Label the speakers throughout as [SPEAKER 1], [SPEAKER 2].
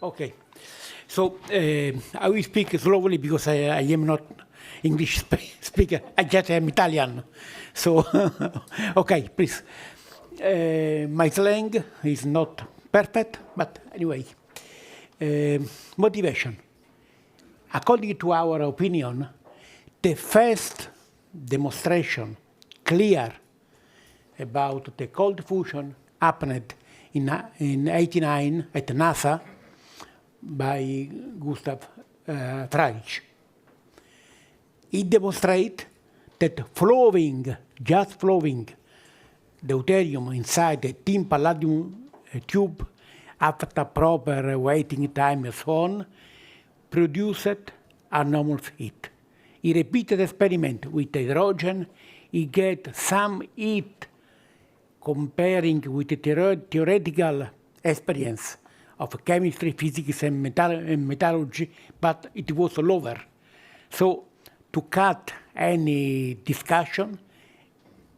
[SPEAKER 1] Okay. So I will speak slowly because I am not English speaker. I just am Italian. So, okay, please. My slang is not perfect, but anyway. Motivation. According to our opinion, the first demonstration clear about the cold fusion happened in 1989 at NASA by Gustav Frege. It demonstrates that flowing, just flowing, deuterium inside a thin palladium tube after proper waiting time and so on, produced anomalous heat. He repeated experiment with hydrogen. He get some heat comparing with the theoretical experience of chemistry, physics, and metallurgy, but it was lower. So to cut any discussion,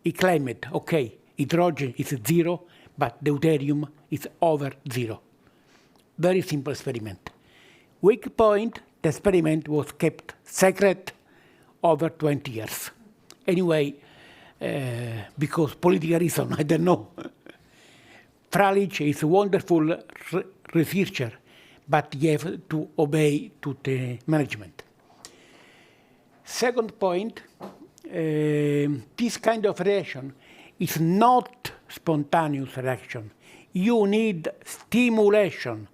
[SPEAKER 1] he claimed, okay, hydrogen is 0, but deuterium is over 0. Very simple experiment. Weak point, the experiment was kept secret over 20 years. Anyway, because political reason, I don't know. Frege is a wonderful researcher, but you have to obey to the management. Second point, this kind of reaction is not spontaneous reaction. You need stimulation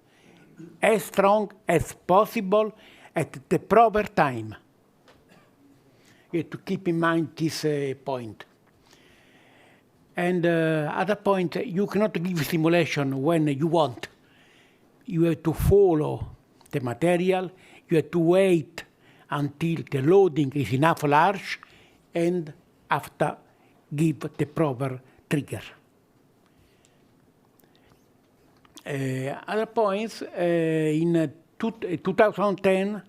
[SPEAKER 1] as strong as possible at the proper time. You have to keep in mind this point. And other point, you cannot give stimulation when you want. You have to follow the material. You have to wait until the loading is enough large, and after give the proper trigger. Other points, in 2010,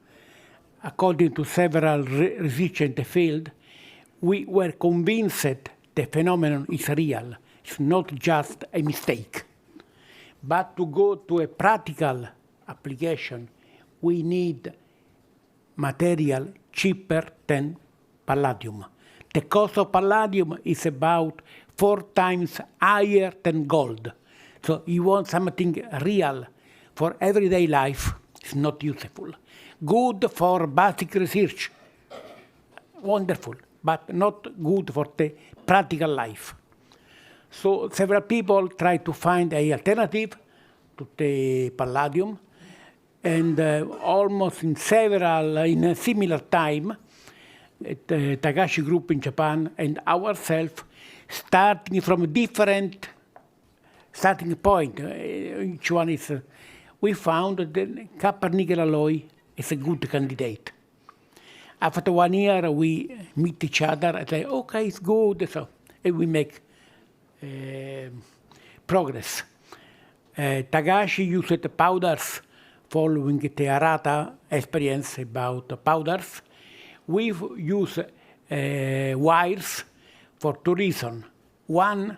[SPEAKER 1] according to several research in the field, we were convinced the phenomenon is real. It's not just a mistake. But to go to a practical application, we need material cheaper than palladium. The cost of palladium is about 4 times higher than gold. So you want something real for everyday life, it's not useful. Good for basic research, wonderful, but not good for the practical life. So several people try to find an alternative to the palladium, and almost in a similar time, the Takashi group in Japan and ourselves, starting from a different starting point, each one is, we found that the copper nickel alloy is a good candidate. After 1 year, we meet each other and say, okay, it's good, so, and we make progress. Takashi used the powders following the Arata experience about powders. We use wires for 2 reasons. One,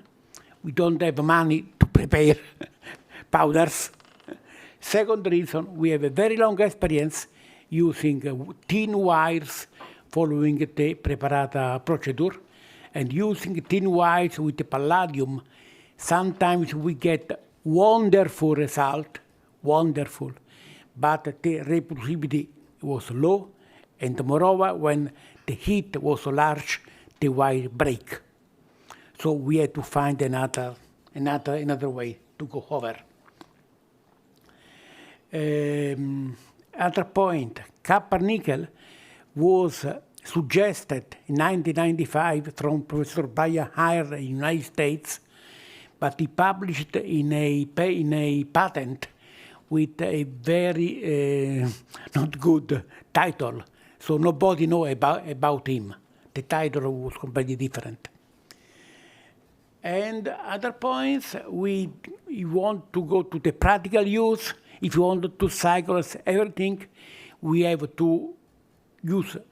[SPEAKER 1] we don't have money to prepare powders. Second reason, we have a very long experience using thin wires following the preparata procedure, and using thin wires with the palladium. Sometimes we get wonderful result, wonderful, but the reproducibility was low, and moreover, when the heat was large, the wire break. So we had to find another way to go over. Other point, copper nickel was suggested in 1995 from Professor Bayer Heyer in the United States, but he published in a patent with a very not good title, so nobody knows about him. The title was completely different. And other points, we want to go to the practical use. If you want to cycle everything, we have to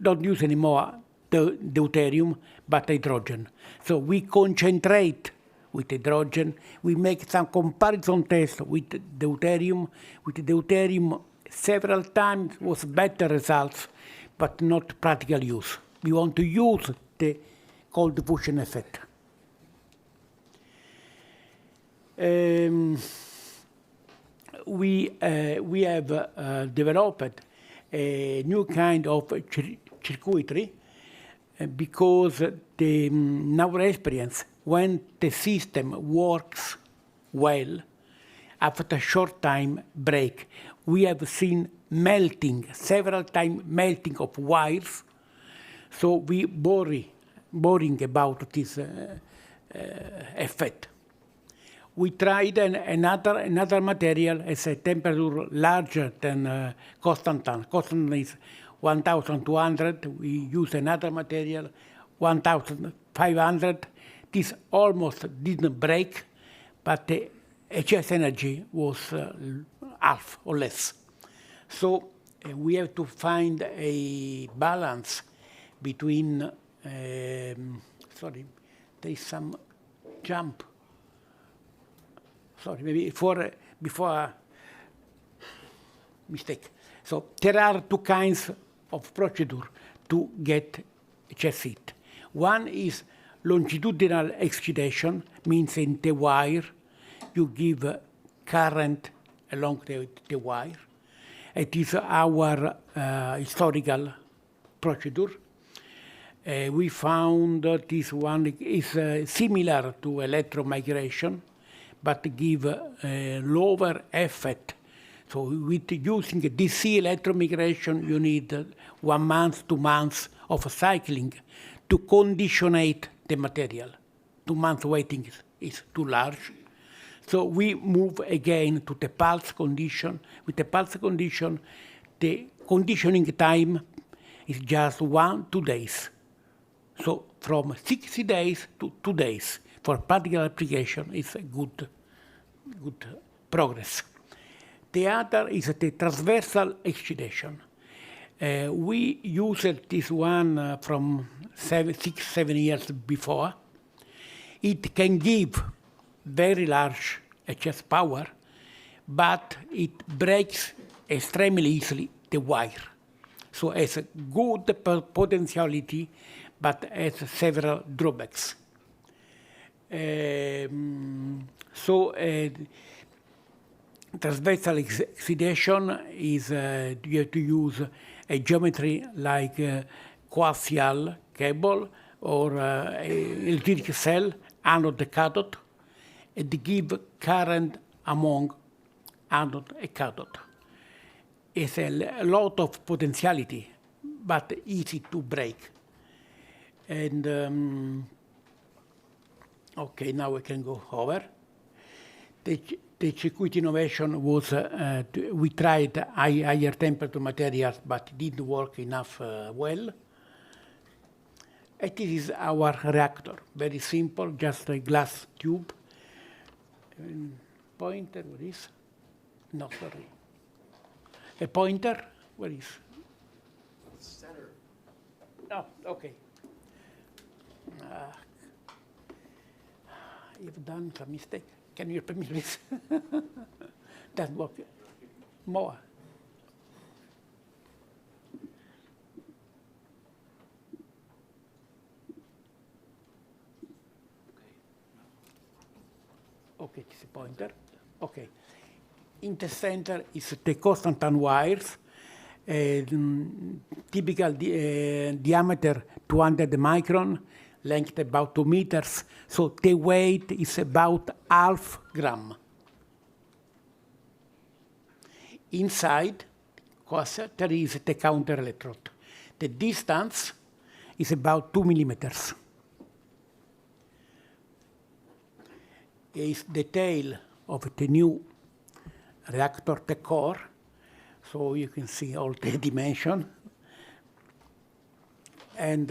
[SPEAKER 1] don't use anymore the deuterium, but hydrogen. So we concentrate with hydrogen. We make some comparison tests with deuterium. With deuterium, several times was better results, but not practical use. We want to use the cold diffusion effect. We have developed a new kind of circuitry because in our experience, when the system works well, after a short time break, we have seen melting, several times melting of wires. So we worrying about this effect. We tried another material as a temperature larger than constant. Constant is 1,200. We use another material, 1,500. This almost didn't break, but the HS energy was half or less. So we have to find a balance between, sorry, there is some jump. Sorry, maybe before mistake. So there are two kinds of procedure to get HS heat. One is longitudinal excitation, means in the wire you give current along the wire. It is our historical procedure. We found that this one is similar to electromigration, but give a lower effect. So with using DC electromigration, you need 1 month, 2 months of cycling to conditionate the material. 2 months waiting is too large. So we move again to the pulse condition. With the pulse condition, the conditioning time is just 1-2 days. So from 60 days to 2 days for practical application is a good progress. The other is the transversal excitation. We used this one from 6-7 years before. It can give very large HS power, but it breaks extremely easily the wire. So it has a good potentiality, but has several drawbacks. Transversal excitation is you have to use a geometry like coaxial cable or electric cell, anode cathode, and give current among anode and cathode. It's a lot of potentiality, but easy to break. And okay, now we can go over. The circuit innovation was, we tried higher temperature materials, but it didn't work enough well. And this is our reactor, very simple, just a glass tube. Pointer, what is? No, sorry. A pointer, where is?
[SPEAKER 2] Center.
[SPEAKER 1] Oh, okay. You've done some mistake. Can you repeat me, please? That work. More. Okay, it's a pointer. Okay. In the center is the constant wires. Typical diameter 200 micron, length about 2 meters. So the weight is about half gram. Inside, there is the counter electrode. The distance is about 2 millimeters. Is the tail of the new reactor, the core. So you can see all the dimension. And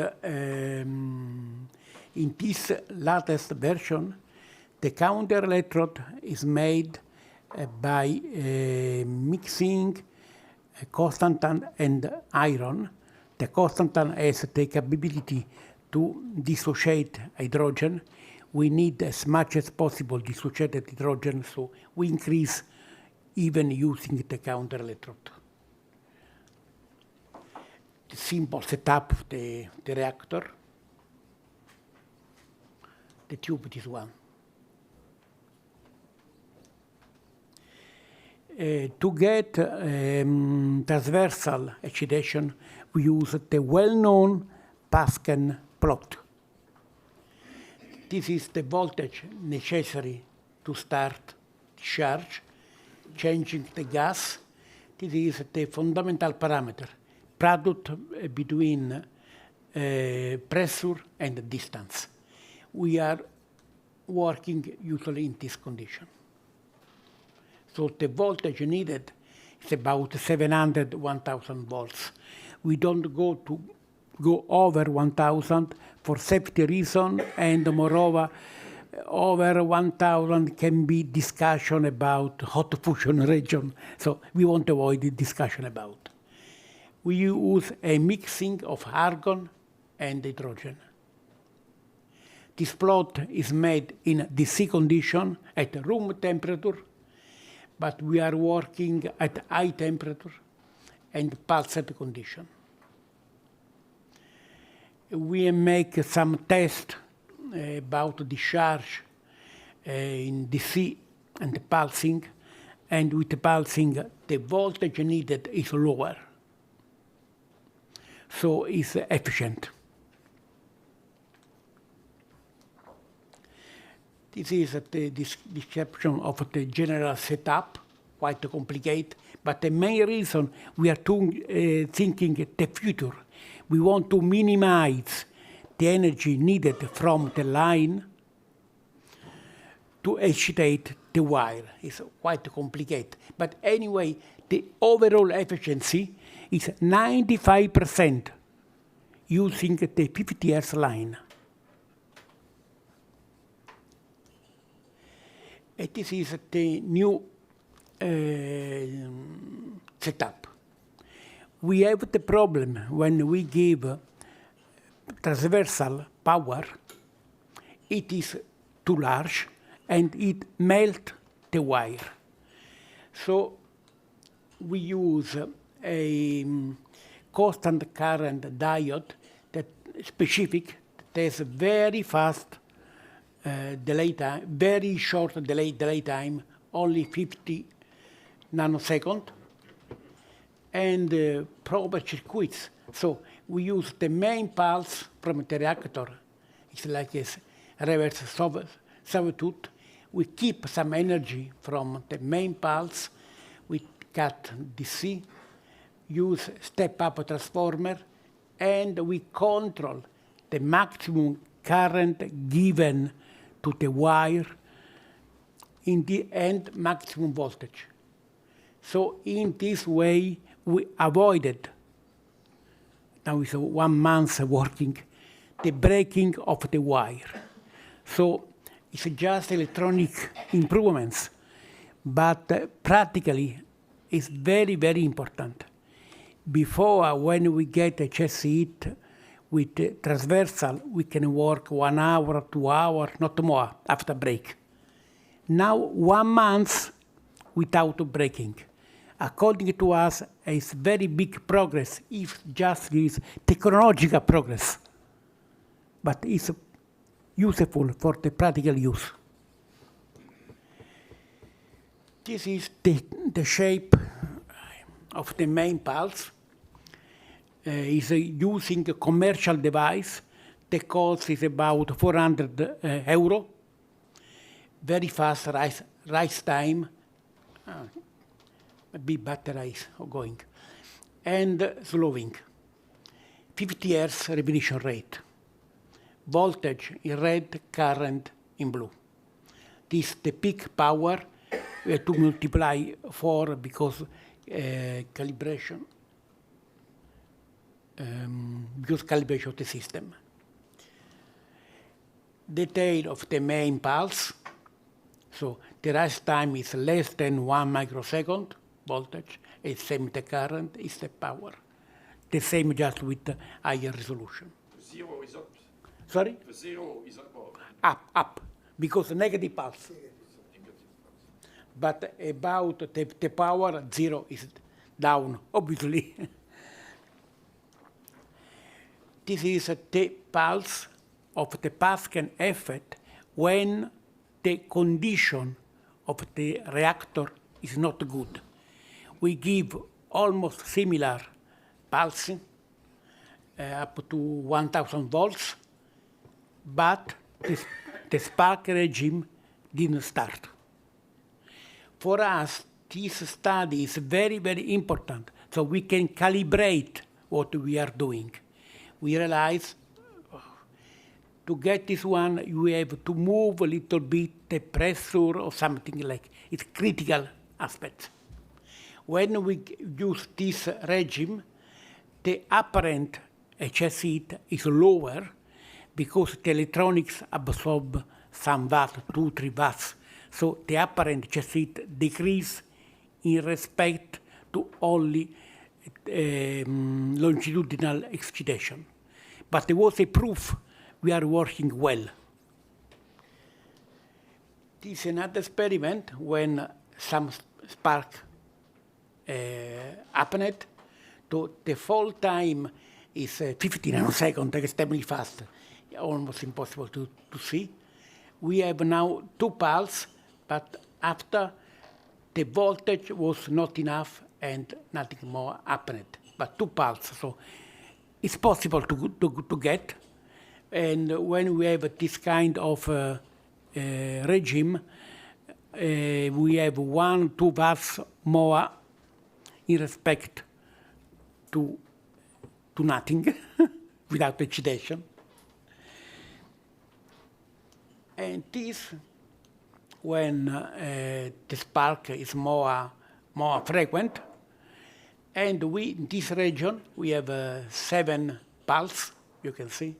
[SPEAKER 1] in this latest version, the counter electrode is made by mixing constantan and iron. The constantan has the capability to dissociate hydrogen, we need as much as possible dissociated hydrogen, so we increase even using the counter electrode. The simple setup of the reactor. The tube is one. To get transversal excitation, we use the well-known Pascal plot. This is the voltage necessary to start the charge, changing the gas. This is the fundamental parameter, product between pressure and distance. We are working usually in this condition. So the voltage needed is about 700, 1,000 volts. We don't go over 1,000 for safety reason, and moreover, over 1,000 can be discussion about hot fusion region. So we want to avoid the discussion about. We use a mixing of argon and hydrogen. This plot is made in DC condition at room temperature, but we are working at high temperature and pulsed condition. We make some tests about the charge in DC and the pulsing, and with the pulsing, the voltage needed is lower, so it's efficient. This is the description of the general setup, quite complicated, but the main reason we are thinking the future. We want to minimize the energy needed from the line to excitate the wire. It's quite complicated. But anyway, the overall efficiency is 95% using the 50 Hz line. And this is the new setup. We have the problem when we give transversal power, it is too large and it melts the wire. So we use a constant current diode that is specific, that has very fast delay time, very short delay time, only 50 nanoseconds, and proper circuits. So we use the main pulse from the reactor. It's like a reverse sawtooth. We keep some energy from the main pulse. We cut DC, use step-up transformer, and we control the maximum current given to the wire in the end maximum voltage. So in this way, we avoided, now it's 1 month working, the breaking of the wire. So it's just electronic improvements, but practically it's very, very important. Before, when we get a chassis heat with transversal, we can work 1 hour, 2 hours, not more, after break. Now 1 month without breaking. According to us, it's very big progress, if just is technological progress, but it's useful for the practical use. This is the shape of the main pulse. Is using a commercial device. The cost is about 400 euro. Very fast rise time. Maybe batteries going. And slowing. 50 Hz revolution rate. Voltage in red, current in blue. This is the peak power. We have to multiply 4 because calibration. Because calibration of the system. Detail of the main pulse. So the rise time is less than 1 microsecond. Voltage, it's same the current, is the power. The same just with higher resolution.
[SPEAKER 2] For 0 is up.
[SPEAKER 1] Sorry?
[SPEAKER 2] For 0 is up.
[SPEAKER 1] up, because negative pulse. But about the power, 0 is down, obviously. This is the pulse of the Pascal effect when the condition of the reactor is not good. We give almost similar pulsing up to 1000 volts, but the spark regime didn't start. For us, this study is very, very important, so we can calibrate what we are doing. We realize to get this one, you have to move a little bit the pressure or something like it's critical aspect. When we use this regime, the apparent HS heat is lower because the electronics absorb some watt, 2-3 watts. So the apparent HS heat decrease in respect to only longitudinal excitation. But there was a proof we are working well. This is another experiment when some spark happened. The fall time is 50 nanoseconds, extremely fast, almost impossible to see. We have now 2 pulses, but after the voltage was not enough and nothing more happened, but 2 pulses. So it's possible to get. And when we have this kind of regime, we have 1-2 watts more in respect to nothing without excitation. And this, when the spark is more frequent, and in this region we have 7 pulses, you can see,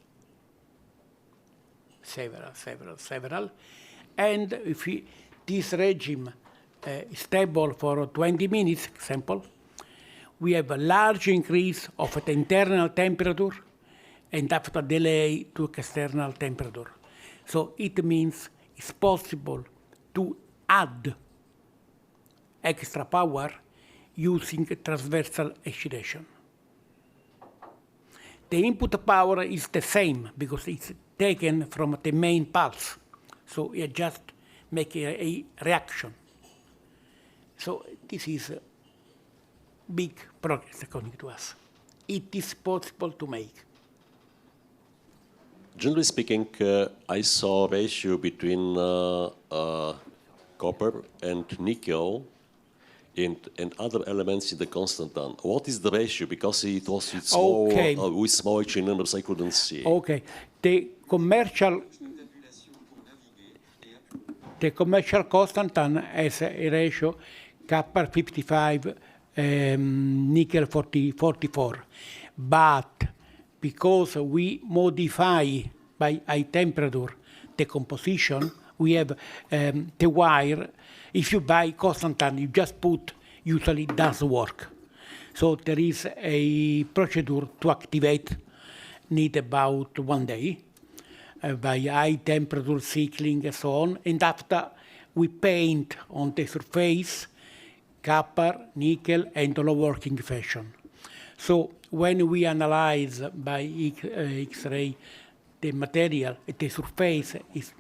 [SPEAKER 1] several. And if this regime is stable for 20 minutes, example, we have a large increase of the internal temperature and after delay to external temperature. So it means it's possible to add extra power using transversal excitation. The input power is the same because it's taken from the main pulse. So we just make a reaction. So this is a big progress according to us. It is possible to make.
[SPEAKER 3] Generally speaking, I saw a ratio between copper and nickel and other elements in the constant ton. What is the ratio? Because it was with small,
[SPEAKER 1] Okay.
[SPEAKER 3] with small chain numbers, I couldn't see.
[SPEAKER 1] Okay. The commercial constant ton has a ratio copper 55, nickel 44. But because we modify by high temperature the composition, we have the wire. If you buy constant ton, you just put, usually does work. So there is a procedure to activate, need about 1 day, by high temperature cycling and so on. And after we paint on the surface copper, nickel, and low working fashion. So when we analyze by X-ray the material, the surface is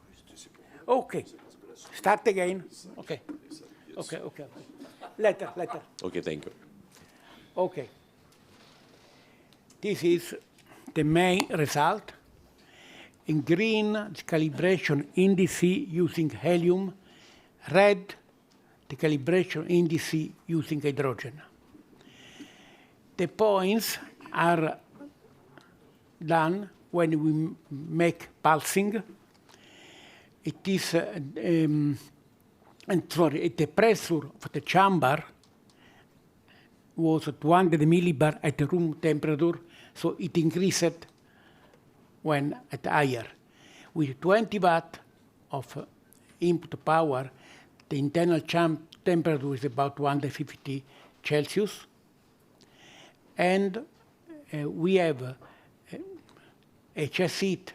[SPEAKER 1] okay. Start again. Okay. Later.
[SPEAKER 3] Okay, thank you.
[SPEAKER 1] Okay. This is the main result. In green, the calibration indice using helium. Red, the calibration indice using hydrogen. The points are done when we make pulsing. It is, the pressure of the chamber was 200 millibar at the room temperature, so it increased when at higher. With 20 watt of input power, the internal temperature is about 250 Celsius. And we have HS heat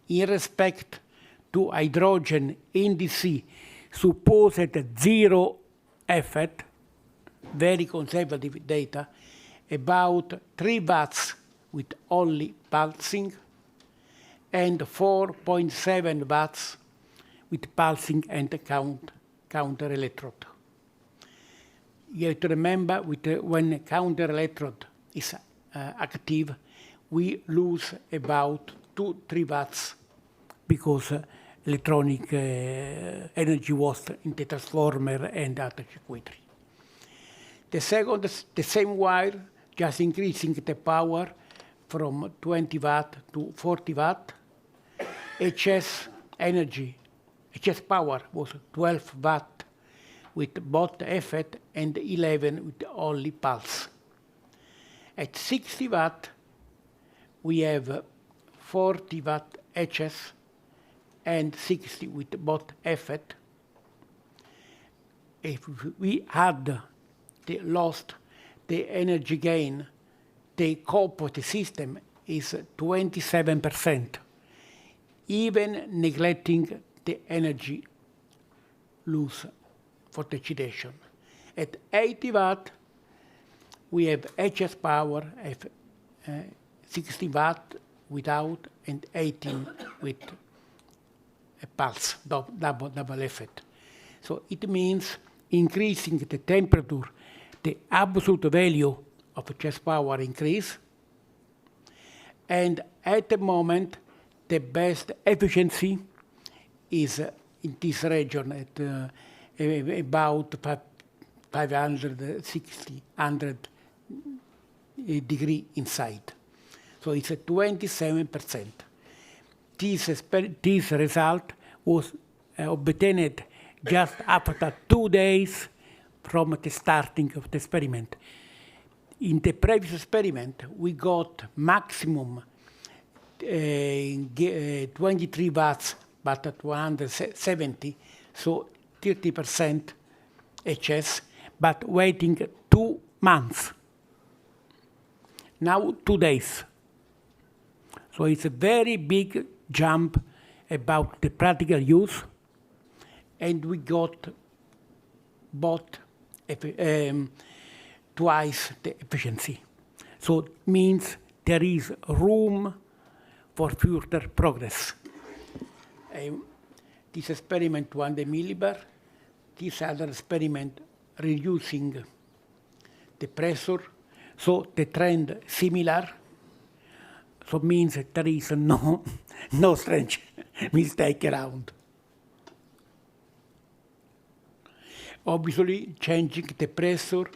[SPEAKER 1] in respect to hydrogen in DC supposed zero effect, very conservative data, about 3 watts with only pulsing, and 4.7 watts with pulsing and counter electrode. You have to remember when counter electrode is active, we lose about 2-3 watts because electronic energy was in the transformer and other circuitry. The same wire, just increasing the power from 20 watt to 40 watt. HS power was 12 watt with both effect and 11 with only pulse. At 60 watt, we have 40 watt HS and 60 with both effect. If we add lost the energy gain, the cope of the system is 27%, even neglecting the energy loss for the excitation. At 80 watt, we have HS power of 60 watt without and 18 with a pulse, double effect. So it means increasing the temperature, the absolute value of HS power increase, and at the moment, the best efficiency is in this region at about 500 degree inside. So it's a 27%. This result was obtained just after 2 days from the starting of the experiment. In the previous experiment, we got maximum 23 watts, but at 170, so 30% HS, but waiting 2 months. Now 2 days. So it's a very big jump about the practical use, and we got both twice the efficiency. So it means there is room for further progress. This experiment 100 millibar, this other experiment reducing the pressure, so the trend similar. So means that there is no strange mistake around. Obviously, changing the pressure,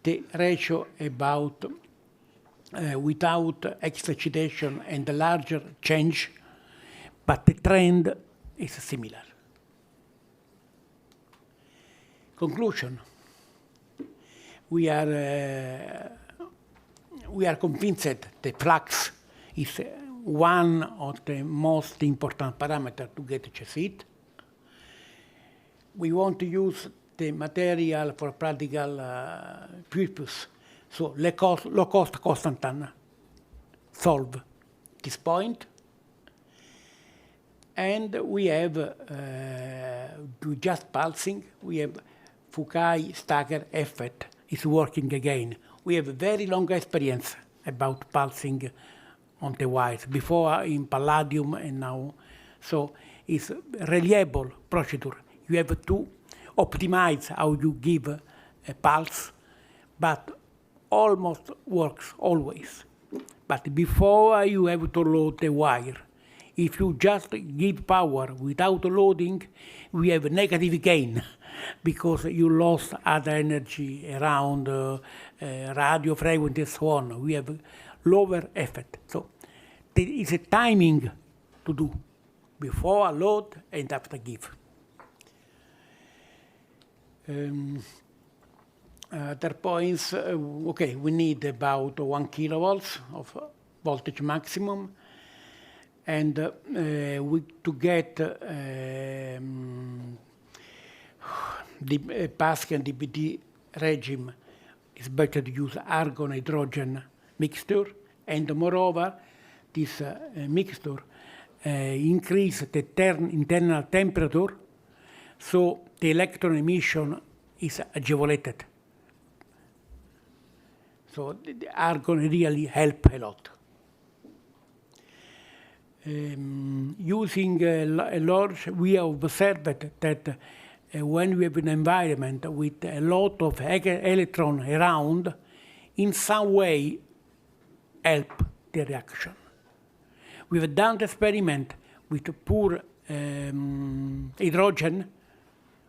[SPEAKER 1] the ratio about without excitation and the larger change, but the trend is similar. Conclusion: we are convinced that the flux is one of the most important parameters to get HS heat. We want to use the material for practical purpose. So low cost Constantan solve this point. And we have just pulsing. We have Foucault stagger effect is working again. We have a very long experience about pulsing on the wires, before in palladium and now. So it's a reliable procedure. You have to optimize how you give a pulse, but almost works always. But before you have to load the wire. If you just give power without loading, we have a negative gain because you lost other energy around radio frequency and so on. We have lower effect. So there is a timing to do before load and after give. Other points, okay, we need about 1 kilovolts of voltage maximum. And to get the Pascal DBD regime, it's better to use argon-hydrogen mixture. And moreover, this mixture increase the internal temperature, so the electron emission is aggravated. So they are going to really help a lot. Using a large, we have observed that when we have an environment with a lot of electrons around, in some way help the reaction. We've done the experiment with pure hydrogen,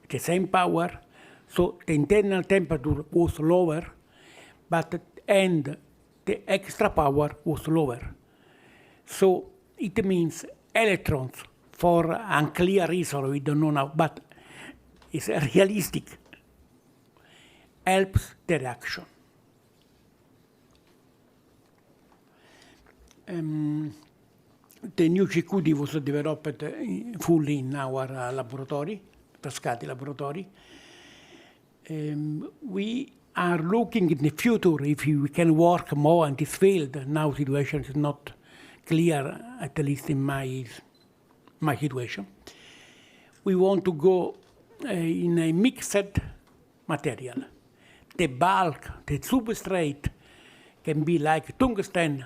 [SPEAKER 1] the same power, so the internal temperature was lower, and the extra power was lower. So it means electrons, for unclear reason, we don't know now, but it's realistic, helps the reaction. The new Circuitry was developed fully in our laboratory, Frascati laboratory. We are looking in the future if we can work more in this field. Now the situation is not clear, at least in my situation. We want to go in a mixed material. The bulk, the substrate can be like tungsten,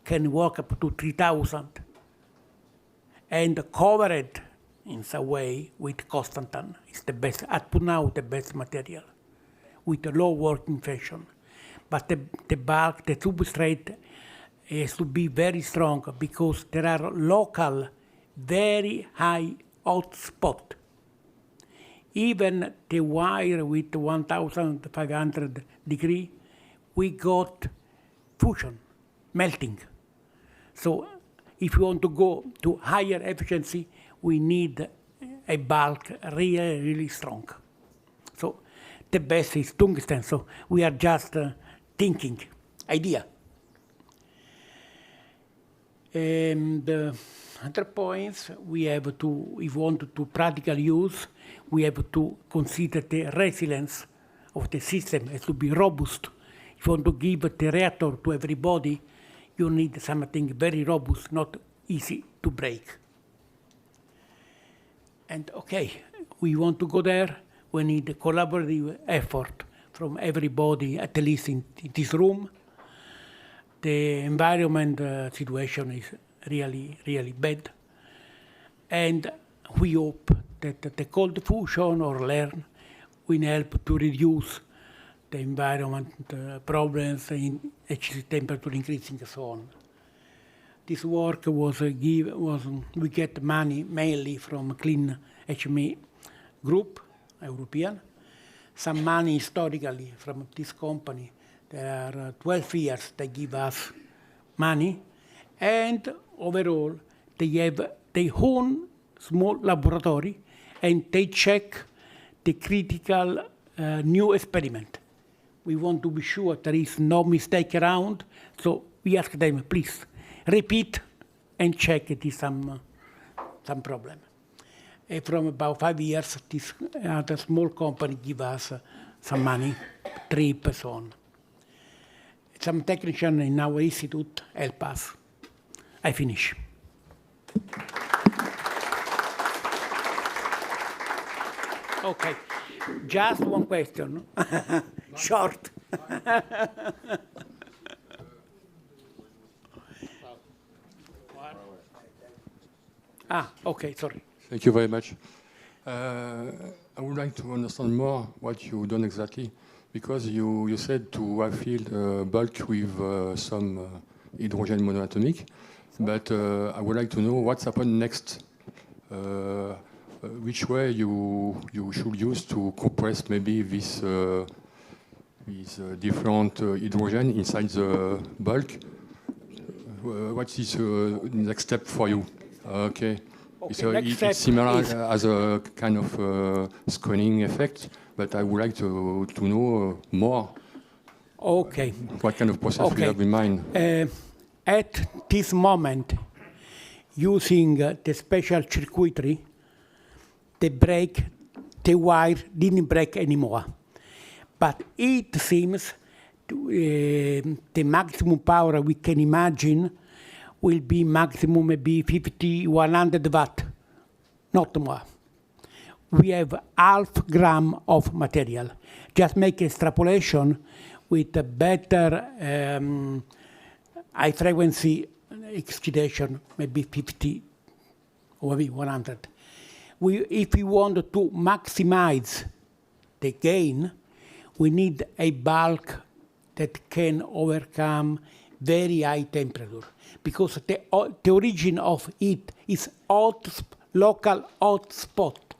[SPEAKER 1] can work up to 3,000, and cover it in some way with constantan. It's the best, up to now, the best material with a low working fraction. But the bulk, the substrate, has to be very strong because there are local, very high hot spots. Even the wire with 1,500 degrees, we got fusion, melting. So if you want to go to higher efficiency, we need a bulk really, really strong. So the best is tungsten. So we are just thinking, idea. And other points, we have to, if we want to practical use, we have to consider the resilience of the system. It has to be robust. If you want to give the reactor to everybody, you need something very robust, not easy to break. And okay, we want to go there, we need a collaborative effort from everybody, at least in this room. The environment situation is really, really bad. And we hope that the cold fusion or LEARN will help to reduce the environment problems in HC temperature increasing and so on. This work we get money mainly from Clean HME Group, European. Some money historically from this company. There are 12 years they give us money, and overall they have their own small laboratory, and they check the critical new experiment. We want to be sure there is no mistake around, so we ask them, please repeat and check it is some problem. From about 5 years, this other small company give us some money, trip and so on. Some technician in our institute help us. I finish. Okay, just one question. Short. Okay, sorry.
[SPEAKER 4] Thank you very much. I would like to understand more what you done exactly, because you said to have filled bulk with some hydrogen monoatomic, but I would like to know what's happened next. Which way you should use to compress maybe this different hydrogen inside the bulk. What is the next step for you? Okay. It's similar as a kind of screening effect, but I would like to know more.
[SPEAKER 1] Okay.
[SPEAKER 4] What kind of process you have in mind?
[SPEAKER 1] At this moment, using the special circuitry, the wire didn't break anymore. But it seems the maximum power we can imagine will be maximum maybe 50, 100 watt, not more. We have half gram of material. Just make extrapolation with a better high frequency excitation, maybe 50 or maybe 100. If we want to maximize the gain, we need a bulk that can overcome very high temperature, because the origin of it is local hot spot.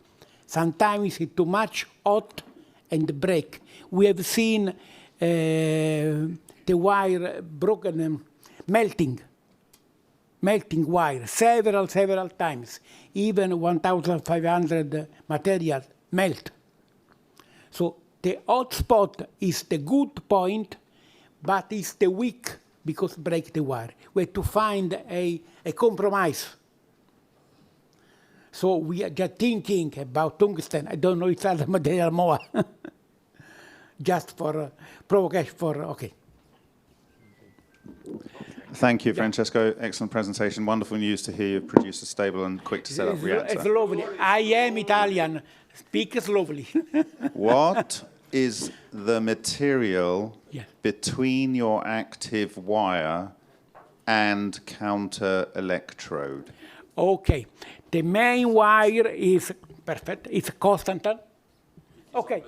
[SPEAKER 1] Sometimes it's too much hot and break. We have seen the wire broken, melting wire several times. Even 1,500 material melt. So the hot spot is the good point, but it's the weak because break the wire. We have to find a compromise. So we are just thinking about tungsten. I don't know if other material more. Just for provocation, okay.
[SPEAKER 5] Thank you, Francesco. Excellent presentation. Wonderful news to hear you've produced a stable and quick to set up reactor.
[SPEAKER 1] It's lovely. I am Italian. Speak slowly.
[SPEAKER 5] What is the material between your active wire and counter electrode?
[SPEAKER 1] Okay. The main wire is perfect. It's constant. Okay,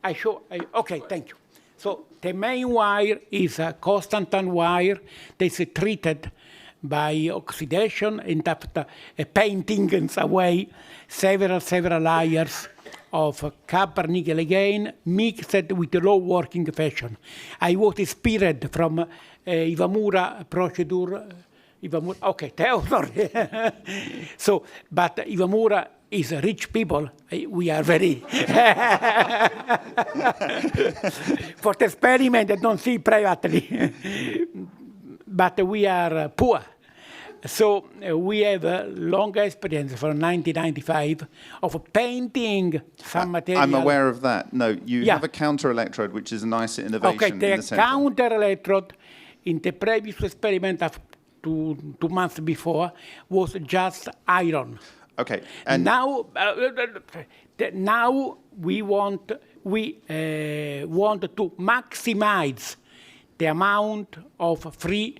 [SPEAKER 1] I show. Okay, thank you. So the main wire is a constant wire that is treated by oxidation and after painting in some way several layers of copper nickel again mixed with low working fashion. I was inspired from Iwamura procedure. Iwamura, okay, sorry. So, but Iwamura is rich people. We are very for the experiment. I don't see privately, but we are poor. So we have a long experience from 1995 of painting some material.
[SPEAKER 5] I'm aware of that. No, you have a counter electrode, which is a nice innovation in the center.
[SPEAKER 1] Counter electrode in the previous experiment of two months before was just iron.
[SPEAKER 5] Okay, and
[SPEAKER 1] now we want to maximize the amount of free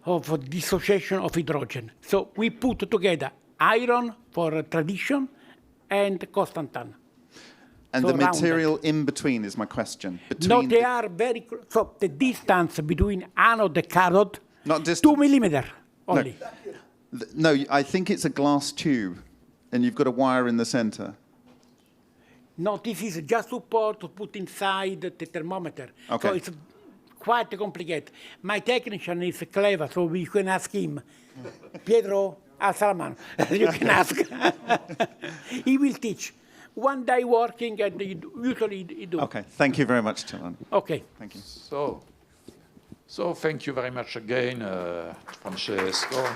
[SPEAKER 1] of dissociation of hydrogen. So we put together iron for tradition and constantan.
[SPEAKER 5] And
[SPEAKER 1] so
[SPEAKER 5] the material in between is my question.
[SPEAKER 1] No, they are very close. So the distance between anode and cathode,
[SPEAKER 5] not distant.
[SPEAKER 1] 2 millimeters only.
[SPEAKER 5] No, I think it's a glass tube, and you've got a wire in the center.
[SPEAKER 1] No, this is just support to put inside the thermometer.
[SPEAKER 5] Okay.
[SPEAKER 1] So it's quite complicated. My technician is clever, so we can ask him. Pietro, alza la mano. You can ask. He will teach. One day working, and usually he do.
[SPEAKER 5] Okay, thank you very much, Celani.
[SPEAKER 1] Okay.
[SPEAKER 5] Thank you.
[SPEAKER 6] So thank you very much again, Francesco.